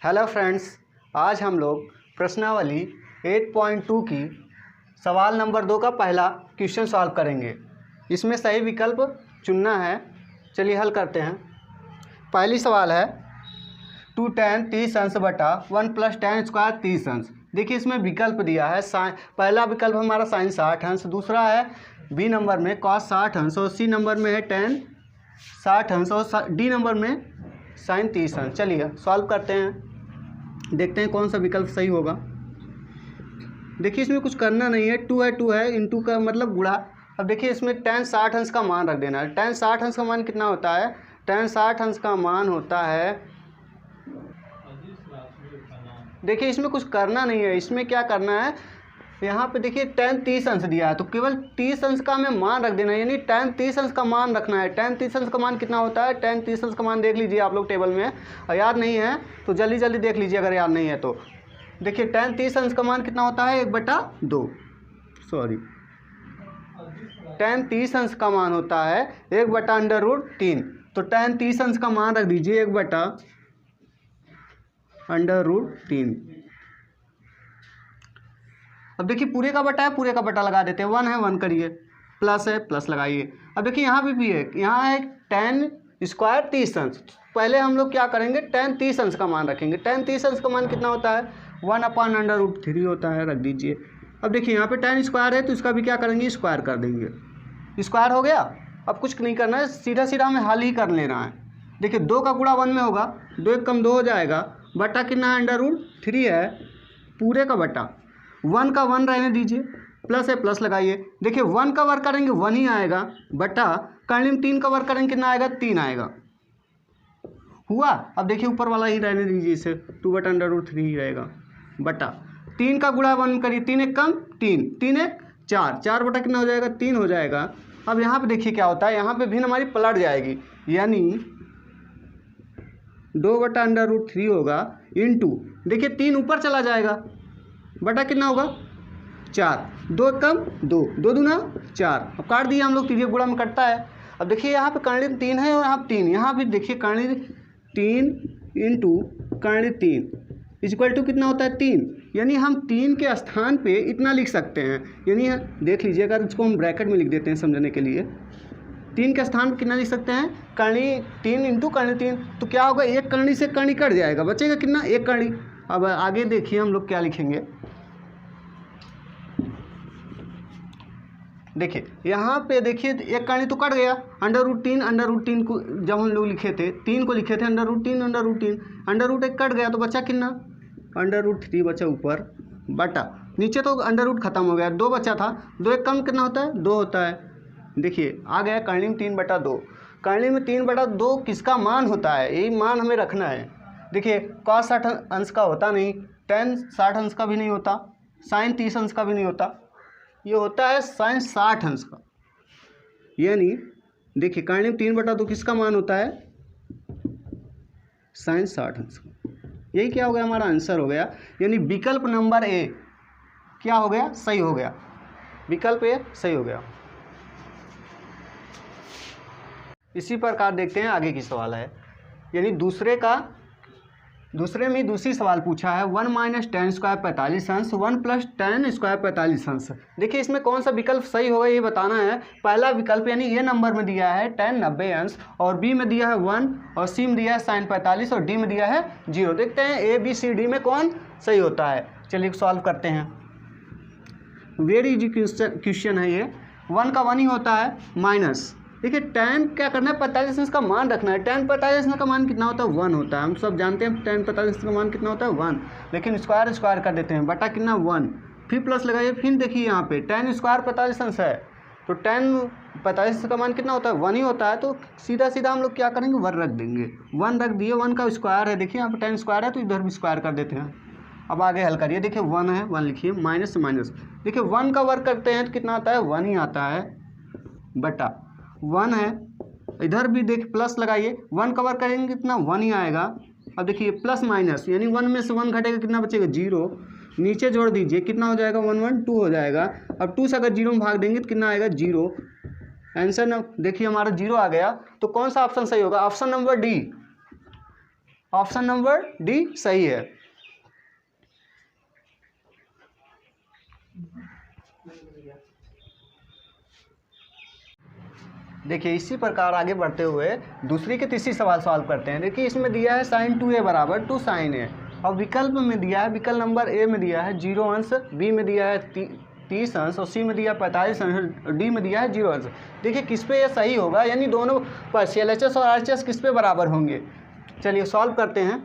Hello friends, आज हम लोग प्रश्नावली 8.2 की सवाल नंबर 2 का पहला क्वेश्चन सॉल्व करेंगे। इसमें सही विकल्प चुनना है। चलिए हल करते हैं। पहली सवाल है 2 tan 30 अंश बटा 1 + tan स्क्वायर 30 अंश। देखिए इसमें विकल्प दिया है। पहला विकल्प हमारा sin 60 अंश, दूसरा है बी नंबर में cos 60 अंश और सी नंबर में है tan 60 अंश और डी नंबर में sin 30 अंश। चलिए सॉल्व करते हैं, देखते हैं कौन सा विकल्प सही होगा। देखिए इसमें कुछ करना नहीं है, 2 है, इंटू का मतलब गुणा। अब देखिए इसमें tan 60 अंश का मान रख देना है। tan 60 अंश का मान कितना होता है? tan 60 अंश का मान होता है, देखिए इसमें कुछ करना नहीं है। इसमें क्या करना है, यहाँ पे देखिए tan 30 अंश दिया है तो केवल 30 अंश का हमें मान रख देना है, यानी tan 30 अंश का मान रखना है। tan 30 अंश का मान कितना होता है? tan 30 अंश का मान देख लीजिए आप लोग टेबल में, और याद नहीं है तो जल्दी जल्दी देख लीजिए अगर याद नहीं है तो। देखिए tan 30 अंश का मान कितना होता है? 1/2। सॉरी, tan 30 अंश का मान होता है 1/√3। तो tan 30 अंश का मान रख दीजिए 1/√3। अब देखिए पूरे का बटा है, पूरे का बटा लगा देते हैं। 1 है 1 करिए, प्लस है प्लस लगाइए। अब देखिए यहाँ पे भी है, यहाँ है tan स्क्वायर 30 अंश। पहले हम लोग क्या करेंगे, tan 30 अंश का मान रखेंगे। tan 30 अंश का मान कितना होता है? 1/√3 होता है, रख दीजिए। अब देखिए यहाँ पे tan स्क्वायर है तो इसका भी क्या करेंगे, स्क्वायर कर देंगे। स्क्वायर हो गया। अब कुछ नहीं करना है, सीधा सीधा हमें हल ही कर लेना है। देखिए 2 का गुणा 1 में होगा, 2 1 कम 2 हो जाएगा, बटा कितना है? √3 है, पूरे का बटा। 1 का 1 रहने दीजिए, प्लस है प्लस लगाइए। देखिए 1 का वर्ग करेंगे 1 ही आएगा, बटा कर्णिम 3 का वर्ग करेंगे कितना आएगा? 3 आएगा। हुआ। अब देखिए ऊपर वाला ही रहने दीजिए, इसे 2/√3 ही रहेगा, बटा 3 का गुणा 1 करिए, 3 1 कम 3, 3 1 4, 4 बटा कितना हो जाएगा? 3 हो जाएगा। अब यहाँ पे देखिए क्या होता है, यहाँ पे भिन्न हमारी पलट जाएगी, यानी 2/√3 होगा इंटू, देखिए 3 ऊपर चला जाएगा, बटा कितना होगा? 4, 2 कम 2, 2 दूना 4। अब काट दिया हम लोग, तीसरे गुणा में कटता है। अब देखिए यहाँ पे कर्णिम 3 है और यहाँ 3, यहाँ भी देखिए कर्णिम 3 इंटू कर्णिम 3 इक्वल टू कितना होता है? 3। यानी हम 3 के स्थान पे इतना लिख सकते हैं, यानी देख लीजिए, अगर इसको हम ब्रैकेट में लिख देते हैं समझने के लिए, 3 के स्थान पर कितना लिख सकते हैं? कर्णी 3 इंटू कर्णी 3। तो क्या होगा, एक कर्णी से कर्णी कट जाएगा, बचेगा कितना? एक कर्णी। अब आगे देखिए हम लोग क्या लिखेंगे। देखिए यहाँ पे देखिए एक कर्णी तो कट गया, √3 को जब हम लोग लिखे थे, 3 को लिखे थे √3, √1 कट गया तो बचा कितना? √3 बचा ऊपर, बटा नीचे तो √ खत्म हो गया, 2 बचा था, 2 एक कम कितना होता है? 2 होता है। देखिए आ गया कर्णिम 3/2। कर्णिम 3/2 किसका मान होता है? यही मान हमें रखना है। देखिए cos 60 अंश का होता नहीं, tan 60 अंश का भी नहीं होता, sin 30 अंश का भी नहीं होता, ये होता है sin 60 अंश का। यानी देखिए कर्णिम 3/2 किसका मान होता है? sin 60 अंश का। यही क्या हो गया, हमारा आंसर हो गया। यानी विकल्प नंबर ए क्या हो गया? सही हो गया। विकल्प ए सही हो गया। इसी प्रकार देखते हैं आगे की सवाल है, यानी दूसरे में दूसरी सवाल पूछा है 1 - tan स्क्वायर 45 अंश, 1 + tan स्क्वायर 45 अंश। देखिए इसमें कौन सा विकल्प सही होगा ये बताना है। पहला विकल्प यानी ए नंबर में दिया है tan 90 अंश, और बी में दिया है 1, और सी में दिया है sin 45, और डी में दिया है 0। देखते हैं ए बी सी डी में कौन सही होता है। चलिए सॉल्व करते हैं। वेरी इजी क्वेश्चन है ये। 1 का 1 ही होता है, माइनस, देखिए tan क्या करना है? 45 अंश का मान रखना है। tan 45 अंश का मान कितना होता है? 1 होता है। हम सब जानते हैं tan 45 अंश का मान कितना होता है? 1, लेकिन स्क्वायर कर देते हैं, बटा कितना? 1, फिर प्लस लगाइए। फिर देखिए यहाँ पे tan स्क्वायर 45 अंश है, तो tan 45 अंश का मान कितना होता है? 1 ही होता है। तो सीधा सीधा हम लोग क्या करेंगे, 1 रख देंगे। 1 रख दिए, 1 का स्क्वायर है, देखिए यहाँ पर tan स्क्वायर है तो इधर भी स्क्वायर कर देते हैं। अब आगे हल करिए। देखिए 1 है, 1 लिखिए, माइनस से माइनस, देखिए 1 का वर्ग करते हैं तो कितना आता है? 1 ही आता है, बटा 1 है, इधर भी देखिए प्लस लगाइए, 1 का वर्ग करेंगे कितना? 1 ही आएगा। अब देखिए प्लस माइनस, यानी 1 में से 1 घटेगा, कितना बचेगा? 0। नीचे जोड़ दीजिए, कितना हो जाएगा? 1 1 2 हो जाएगा। अब 2 से अगर 0 में भाग देंगे तो कितना आएगा? 0। आंसर देखिए हमारा 0 आ गया। तो कौन सा ऑप्शन सही होगा? Option number D, option number D सही है। देखिए इसी प्रकार आगे बढ़ते हुए दूसरी के तीसरी सवाल सॉल्व करते हैं। देखिए इसमें दिया है sin 2a बराबर 2 sin a, और विकल्प में दिया है, विकल्प नंबर ए में दिया है 0 अंश, बी में दिया है 30 अंश, और सी में दिया 45 अंश, डी में दिया है 0 अंश। देखिए किस पे ये सही होगा, यानी दोनों पर LHS और RHS किस पे बराबर होंगे। चलिए सॉल्व करते हैं,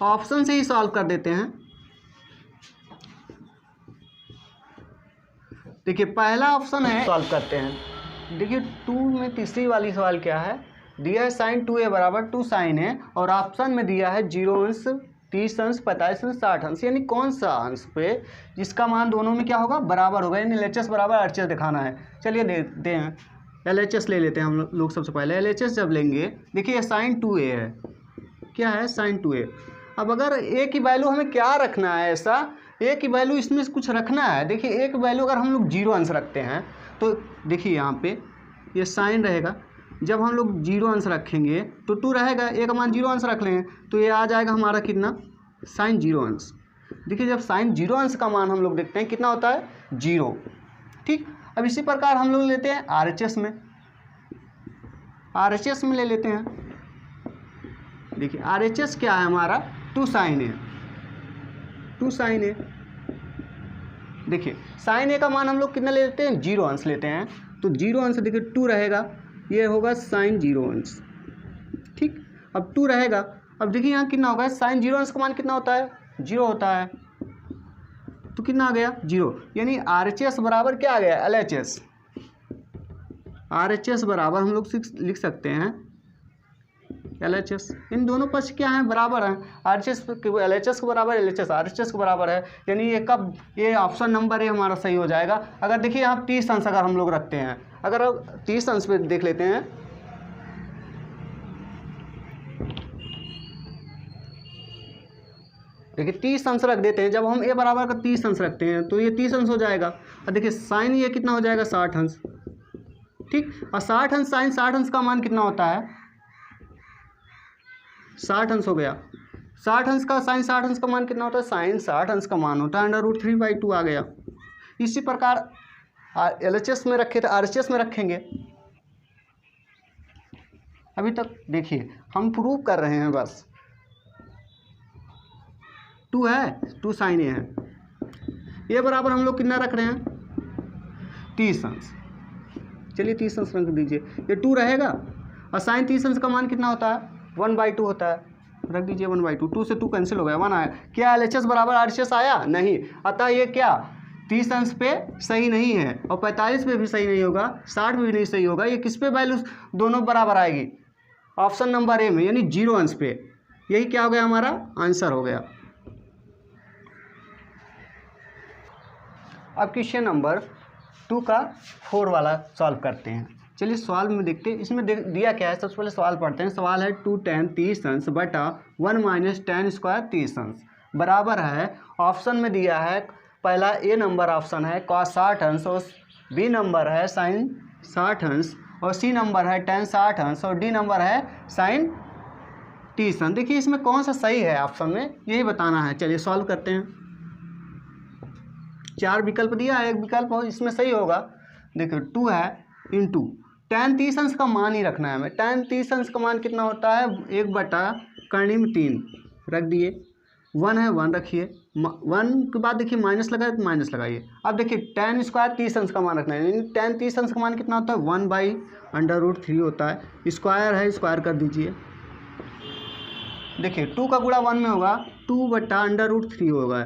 ऑप्शन से ही सॉल्व कर देते हैं। देखिए पहला ऑप्शन है, सॉल्व करते हैं। देखिए 2 में तीसरी वाली सवाल क्या है, दिया है sin 2a बराबर 2 sin a, और ऑप्शन में दिया है 0 अंश, 30 अंश, 45 अंश, 60 अंश, यानी कौन सा अंश पे जिसका मान दोनों में क्या होगा, बराबर होगा, यानी LHS बराबर RHS दिखाना है। चलिए देखते हैं, LHS ले लेते हैं हम लोग सबसे पहले। LHS जब लेंगे, देखिए sin 2a है, क्या है sin 2a। अब अगर a की वैल्यू हमें क्या रखना है, ऐसा a की वैल्यू इसमें कुछ रखना है। देखिए a की वैल्यू अगर हम लोग 0 अंश रखते हैं तो देखिए यहाँ पे ये साइन रहेगा, जब हम लोग 0 अंश रखेंगे तो 2 रहेगा, a का मान 0 अंश रख लेंगे तो ये आ जाएगा हमारा कितना, sin 0 अंश। देखिए जब sin 0 अंश का मान हम लोग देखते हैं कितना होता है, 0। ठीक, अब इसी प्रकार हम लोग लेते हैं RHS में, RHS में ले लेते हैं। देखिए RHS क्या है हमारा, 2 sin a, 2 sin a। देखिए sin a का मान हम लोग कितना ले लेते हैं, 0 अंश लेते हैं, तो 0 अंश देखिए 2 रहेगा, ये होगा sin 0 अंश। ठीक, अब 2 रहेगा, अब देखिए यहाँ कितना होगा, sin 0 अंश का मान कितना होता है, 0 होता है, तो कितना आ गया, 0, यानी RHS बराबर क्या आ गया, LHS। RHS बराबर हम लोग लिख सकते हैं LHS। इन दोनों पक्ष क्या हैं, बराबर हैं, RHS LHS के बराबर, LHS RHS के बराबर है, यानी ये कब, ये ऑप्शन नंबर ए हमारा सही हो जाएगा। अगर देखिए यहाँ 30 अंश अगर हम लोग रखते हैं, अगर 30 अंश पे देख लेते हैं, देखिए 30 अंश रख देते हैं, जब हम a बराबर का 30 अंश रखते हैं तो ये 30 अंश हो जाएगा, और देखिए साइन ये कितना हो जाएगा, 60 अंश। ठीक, और 60 अंश, साइन 60 अंश का मान कितना होता है, 60 अंश हो गया। 60 अंश का, साइन 60 अंश का मान कितना होता है, साइन 60 अंश का मान होता है √3/2 आ गया। इसी प्रकार LHS में रखे थे, RHS में रखेंगे। अभी तक देखिए हम प्रूव कर रहे हैं, बस 2 है, 2 sin a है, ये बराबर हम लोग कितना रख रहे हैं, 30 अंश। चलिए 30 अंश रख दीजिए, ये 2 रहेगा, और साइन 30 अंश का मान कितना होता है, 1/2 होता है, रख दीजिए 1/2, 2 से 2 कैंसिल हो गया, 1 आया। क्या LHS बराबर RHS आया, नहीं, अतः ये क्या 30 अंश पे सही नहीं है, और 45 पे भी सही नहीं होगा, 60 पे भी नहीं सही होगा, ये किस पे वैल्यू दोनों बराबर आएगी, ऑप्शन नंबर ए में, यानी 0 अंश पे। यही क्या हो गया, हमारा आंसर हो गया। अब क्वेश्चन नंबर 2 का 4 वाला सॉल्व करते हैं। चलिए सवाल में देखते हैं, इसमें दिया क्या है, सबसे पहले सवाल पढ़ते हैं। सवाल है 2 tan 30 अंश बटा 1 - tan स्क्वायर 30 अंश बराबर है, ऑप्शन में दिया है, पहला ए नंबर ऑप्शन है cos 60 अंश, और बी नंबर है sin 60 अंश, और सी नंबर है tan 60 अंश, और डी नंबर है sin 30 अंश। देखिए इसमें कौन सा सही है ऑप्शन में, यही बताना है। चलिए सॉल्व करते हैं। 4 विकल्प दिया है, एक विकल्प हो इसमें सही होगा। देखिए 2 है इंटू tan 30 अंश का मान ही रखना है हमें। tan 30 अंश का मान कितना होता है, 1/3 रख दिए, 1 है 1 रखिए, 1 के बाद देखिए माइनस लगाए तो माइनस लगाइए। अब देखिए tan स्क्वायर 30 अंश का मान रखना है, यानी tan 30 अंश का मान कितना होता है, 1/√3 होता है, स्क्वायर है स्क्वायर कर दीजिए। देखिए 2 का गुणा 1 में होगा, 2/√3 होगा,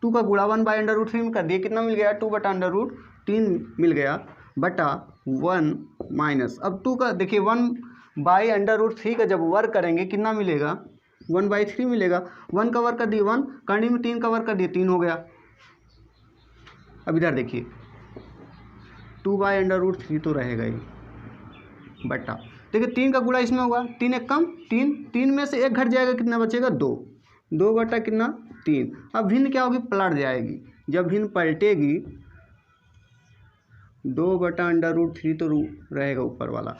2 का गुणा 1/√3 में कर दिए, कितना मिल गया, 2/√3 मिल गया, बटा 1 माइनस, अब 2 का देखिए 1/√3 का जब वर्ग करेंगे कितना मिलेगा, 1/3 मिलेगा। 1 का वर्ग कर दिए 1, करने में 3 का वर्ग कर दिए 3 हो गया। अब इधर देखिए 2/√3 तो रहेगा ही, बटा देखिए 3 का गुणा इसमें होगा, 3 एक कम 3, 3 में से 1 घट जाएगा, कितना बचेगा 2, 2 बटा कितना 3। अब भिन्न क्या होगी, पलट जाएगी, जब भिन्न पलटेगी 2/√3 तो रहेगा ऊपर वाला,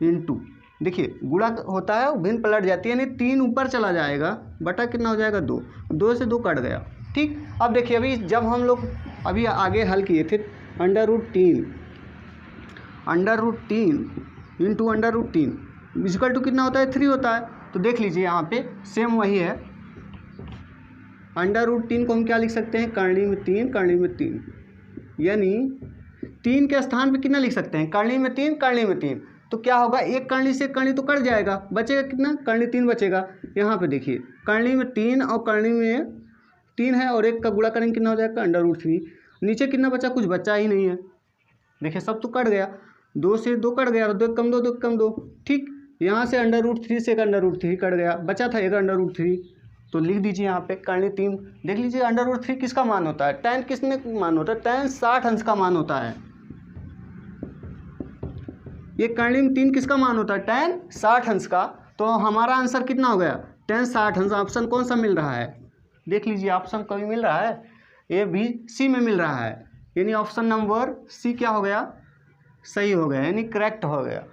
इंटू देखिए गुणा होता है, भिन्न पलट जाती है, यानी 3 ऊपर चला जाएगा, बटा कितना हो जाएगा 2, 2 से 2 कट गया। ठीक, अब देखिए अभी जब हम लोग अभी आगे हल किए थे √3 इंटू √3 इक्वल टू कितना होता है 3 होता है। तो देख लीजिए यहाँ पे सेम वही है, √3 को हम क्या लिख सकते हैं, करणी में 3, यानी 3 के स्थान पे कितना लिख सकते हैं, करणी में 3, तो क्या होगा, एक करणी से करणी तो कट जाएगा, बचेगा कितना, करणी 3 बचेगा। यहाँ पे देखिए करणी में 3 और करणी में 3 है, और एक का गुणा करेंगे कितना हो जाएगा √3। नीचे कितना बचा, कुछ बचा ही नहीं है, देखिए सब तो कट गया, 2 से 2 कट गया, 2 कम 2, 2 कम 2। ठीक, यहाँ से √3 से एक √3 कट गया, बचा था एक √3, तो लिख दीजिए यहाँ पे करणी 3। देख लीजिए √3 किसका मान होता है, tan किसने मान होता है, tan 60 अंश का मान होता है। ये करणी में 3 किसका मान होता है, tan 60 अंश का। तो हमारा आंसर कितना हो गया, tan 60 अंश। ऑप्शन कौन सा मिल रहा है, देख लीजिए ऑप्शन कभी मिल रहा है, ए बी सी में मिल रहा है, यानी ऑप्शन नंबर सी क्या हो गया, सही हो गया, यानी करेक्ट हो गया।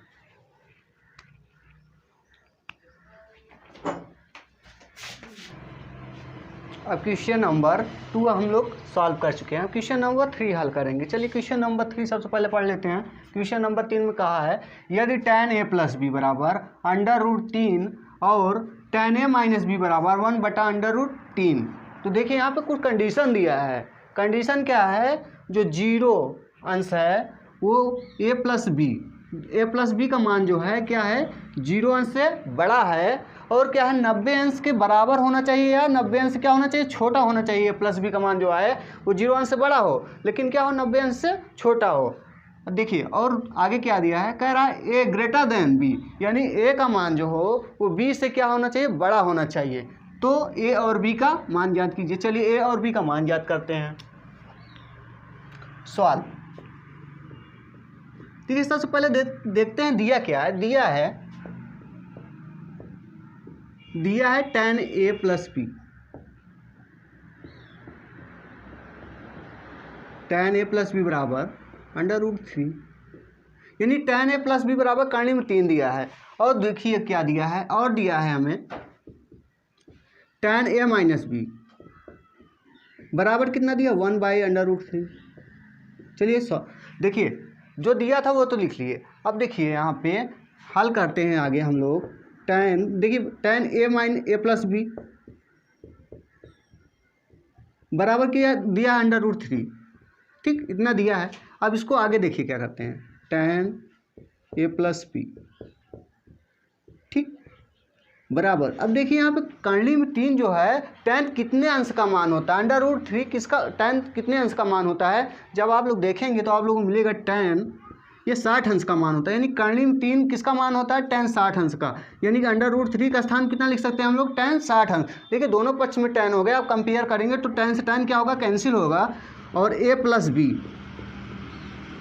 अब क्वेश्चन नंबर 2 हम लोग सॉल्व कर चुके हैं, क्वेश्चन नंबर 3 हल करेंगे। चलिए क्वेश्चन नंबर 3 सबसे पहले पढ़ लेते हैं। क्वेश्चन नंबर 3 में कहा है यदि tan a + b बराबर √3 और tan a - b बराबर 1/√3। तो देखिए यहाँ पे कुछ कंडीशन दिया है, कंडीशन क्या है, जो 0 अंश है वो a + b का मान जो है क्या है, 0 अंश से बड़ा है, और क्या है 90 अंश के बराबर होना चाहिए, या 90 अंश क्या होना चाहिए, छोटा होना चाहिए। +b का मान जो है वो 0 अंश से बड़ा हो, लेकिन क्या हो 90 अंश से छोटा हो। देखिए और आगे क्या दिया है, कह रहा है a > b, यानी a का मान जो हो वो b से क्या होना चाहिए, बड़ा होना चाहिए। तो a और b का मान ज्ञात कीजिए। चलिए a और b का मान ज्ञात करते हैं। सवाल देखिए सबसे पहले देखते हैं दिया क्या है, दिया है tan a + b, tan a + b बराबर √3, यानी tan a + b बराबर करणी में 3 दिया है। और देखिए क्या दिया है, और दिया है हमें tan a - b बराबर कितना दिया, 1/√3। चलिए देखिए जो दिया था वो तो लिख लिए। अब देखिए यहाँ पे हल करते हैं आगे हम लोग। देखिए tan a + b बराबर किया दिया √3, ठीक इतना दिया है। अब इसको आगे देखिए क्या करते हैं, tan a + b ठीक बराबर। अब देखिए यहाँ पे करणी में 3 जो है tan कितने अंश का मान होता है, √3 किसका, tan कितने अंश का मान होता है। जब आप लोग देखेंगे तो आप लोगों को मिलेगा tan ये 60 अंश का मान होता है, यानी करणी में 3 किसका मान होता है, tan 60 अंश का, यानी कि √3 का स्थान कितना लिख सकते हैं हम लोग, tan 60 अंश। देखिए दोनों पक्ष में tan हो गया, आप कंपेयर करेंगे तो tan से tan क्या होगा, कैंसिल होगा, और a + b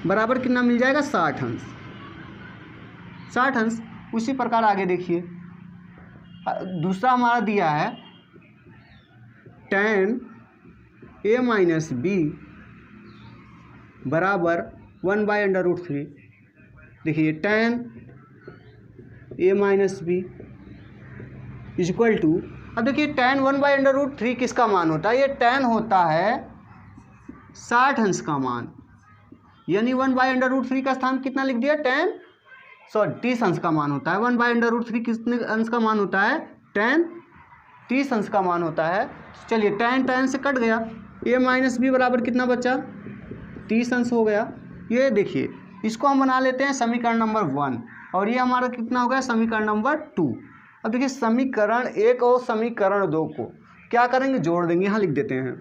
बराबर कितना मिल जाएगा, 60 अंश, 60 अंश। उसी प्रकार आगे देखिए दूसरा हमारा दिया है tan a - b बराबर 1/√3। देखिए tan a - b equal to, अब देखिए tan 1/√3 किसका मान होता है, ये tan होता है 60 अंश का मान, यानी 1/√3 का स्थान कितना लिख दिया, tan 30 अंश का मान होता है। 1/√3 कितने अंश का मान होता है, tan 30 अंश का मान होता है। चलिए tan से कट गया, a - b बराबर कितना बचा, 30 अंश हो गया। ये देखिए इसको हम बना लेते हैं समीकरण नंबर 1, और ये हमारा कितना हो गया, समीकरण नंबर 2। अब देखिए समीकरण 1 और समीकरण 2 को क्या करेंगे, जोड़ देंगे। यहाँ लिख देते हैं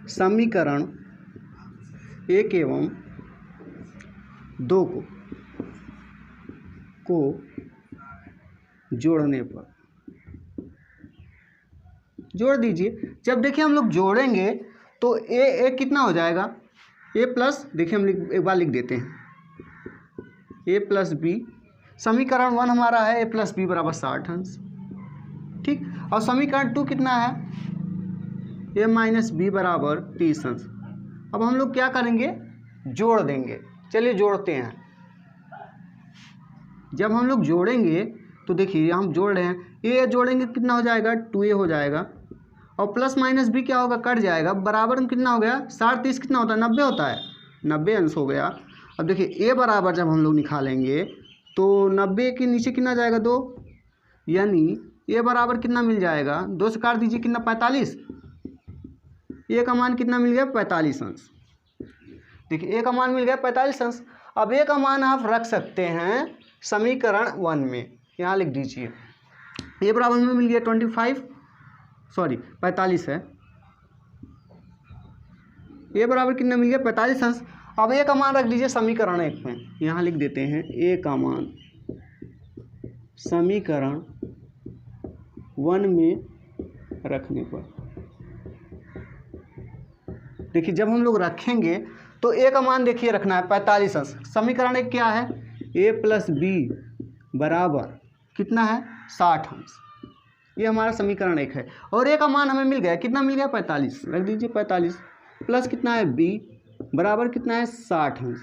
समीकरण 1 एवं 2 को जोड़ने पर, जोड़ दीजिए। जब देखिए हम लोग जोड़ेंगे तो a कितना हो जाएगा, a प्लस, देखिए हम एक बार लिख देते हैं a + b, समीकरण 1 हमारा है a + b बराबर 60 अंश, ठीक। और समीकरण 2 कितना है, a - b बराबर 30 अंश। अब हम लोग क्या करेंगे, जोड़ देंगे। चलिए जोड़ते हैं। जब हम लोग जोड़ेंगे तो देखिए हम जोड़ रहे हैं, ए जोड़ेंगे कितना हो जाएगा 2a हो जाएगा, और प्लस माइनस भी क्या होगा कट जाएगा, बराबर में कितना हो गया 60 30 कितना होता है 90 होता है, 90 अंश हो गया। अब देखिए a बराबर जब हम लोग निकालेंगे तो 90 के नीचे कितना जाएगा 2, यानी a बराबर कितना मिल जाएगा, 2 से काट दीजिए कितना 45, a का मान कितना मिल गया 45 अंश। देखिए a का मान मिल गया 45 अंश। अब a का मान आप रख सकते हैं समीकरण 1 में, यहाँ लिख दीजिए a बराबर में मिल गया 45 है, a बराबर कितना मिल गया 45 अंश। अब a का मान रख दीजिए समीकरण 1 में, यहाँ लिख देते हैं a का मान समीकरण 1 में रखने पर, देखिए जब हम लोग रखेंगे तो a का मान देखिए रखना है 45 अंश। समीकरण 1 क्या है, a प्लस बी बराबर कितना है 60 अंश, ये हमारा समीकरण 1 है। और a का मान हमें मिल गया, कितना मिल गया 45, रख दीजिए 45 प्लस कितना है b बराबर कितना है 60 अंश,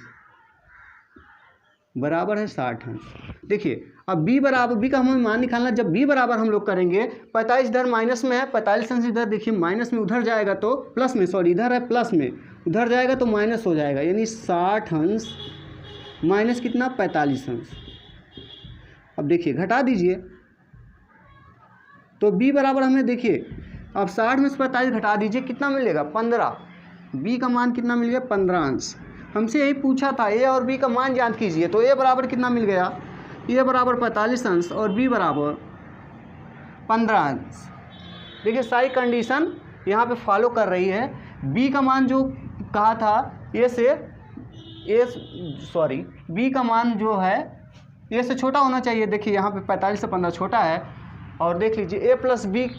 बराबर है 60 अंश। देखिए अब b बराबर, b का हमें मान निकालना, जब b बराबर हम लोग करेंगे 45 इधर माइनस में है, 45 अंश इधर देखिए माइनस में, उधर जाएगा तो प्लस में, सॉरी इधर है प्लस में, उधर जाएगा तो माइनस हो जाएगा, यानी 60 अंश माइनस कितना 45 अंश। अब देखिए घटा दीजिए तो b बराबर हमें देखिए अब 60 में से 45 घटा दीजिए कितना मिलेगा 15, b का मान कितना मिल गया 15 अंश। हमसे यही पूछा था, a और b का मान ज्ञात कीजिए, तो a बराबर कितना मिल गया, a बराबर 45 अंश और b बराबर 15 अंश। देखिए सारी कंडीशन यहाँ पे फॉलो कर रही है। b का मान जो कहा था b का मान जो है a से छोटा होना चाहिए, देखिए यहाँ पे 45 से 15 छोटा है। और देख लीजिए a प्लस b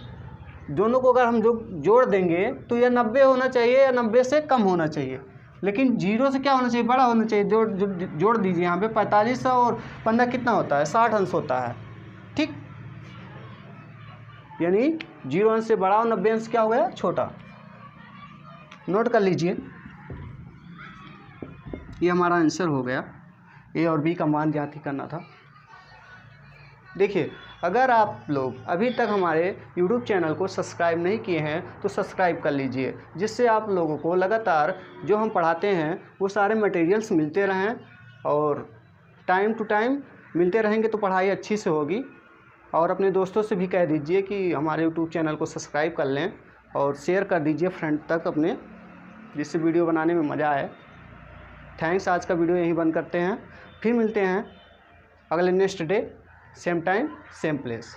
दोनों को अगर हम जोड़ देंगे तो यह 90 होना चाहिए या 90 से कम होना चाहिए, लेकिन 0 से क्या होना चाहिए बड़ा होना चाहिए। जोड़ दीजिए यहाँ पे 45 और 15 कितना होता है 60 अंश होता है, ठीक, यानी 0 अंश से बड़ा और 90 अंश क्या हो गया छोटा। नोट कर लीजिए, ये हमारा आंसर हो गया, a और b का मान ज्ञात ही करना था। देखिए अगर आप लोग अभी तक हमारे YouTube चैनल को सब्सक्राइब नहीं किए हैं तो सब्सक्राइब कर लीजिए, जिससे आप लोगों को लगातार जो हम पढ़ाते हैं वो सारे मटेरियल्स मिलते रहें, और टाइम टू टाइम मिलते रहेंगे तो पढ़ाई अच्छी से होगी। और अपने दोस्तों से भी कह दीजिए कि हमारे YouTube चैनल को सब्सक्राइब कर लें और शेयर कर दीजिए फ्रेंड तक अपने, जिससे वीडियो बनाने में मज़ा आए। थैंक्स, आज का वीडियो यहीं बंद करते हैं, फिर मिलते हैं अगले next day same time same place.